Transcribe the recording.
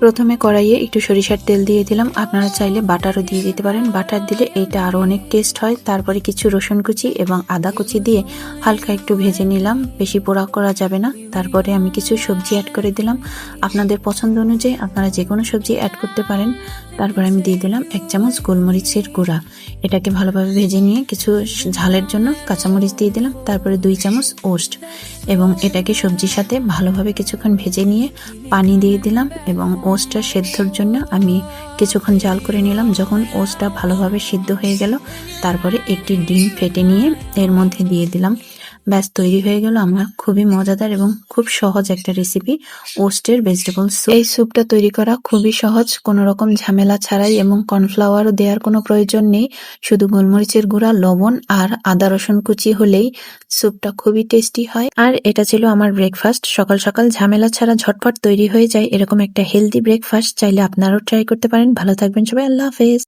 প্রথমে কড়াইয়ে একটু সরিষার তেল দিয়ে দিলাম, আপনারা চাইলে বাটারও দিয়ে দিতে পারেন। বাটার দিলে এইটা আরও অনেক টেস্ট হয়। তারপরে কিছু রসুন কুচি এবং আদা কুচি দিয়ে হালকা একটু ভেজে নিলাম, বেশি পোড়া করা যাবে না। তারপরে আমি কিছু সবজি অ্যাড করে দিলাম, আপনাদের পছন্দ অনুযায়ী আপনারা যে কোনো সবজি অ্যাড করতে পারেন। তারপর আমি দিয়ে দিলাম 1 চামচ গোলমরিচের গুঁড়া। এটাকে ভালোভাবে ভেজে নিয়ে কিছু ঝালের জন্য কাঁচামরিচ দিয়ে দিলাম। তারপরে 2 চামচ ওস্ট এবং এটাকে সবজির সাথে ভালোভাবে কিছুক্ষণ ভেজে নিয়ে পানি দিয়ে দিলাম এবং ওস্টটা সেদ্ধর জন্য আমি কিছুক্ষণ জাল করে নিলাম। যখন ওস্টটা ভালোভাবে সিদ্ধ হয়ে গেল, তারপরে একটি ডিম ফেটে নিয়ে এর মধ্যে দিয়ে দিলাম। ব্যাস তৈরি হয়ে গেল আমার খুবই মজাদার এবং খুব সহজ একটা রেসিপি, ওস্টের ভেজিটেবল স্যুপ। এই স্যুপটা তৈরি করা খুবই সহজ, কোনো রকম ঝামেলা ছাড়াই, এবং কর্নফ্লাওয়ারও দেওয়ার কোনো প্রয়োজন নেই। শুধু গোলমরিচের গুঁড়া, লবণ আর আদা রসুন কুচি হলেই স্যুপটা খুবই টেস্টি হয়। আর এটা ছিল আমার ব্রেকফাস্ট। সকাল সকাল ঝামেলা ছাড়া ঝটপট তৈরি হয়ে যায় এরকম একটা হেলদি ব্রেকফাস্ট। চাইলে আপনারাও ট্রাই করতে পারেন। ভালো থাকবেন সবাই, আল্লাহ হাফেজ।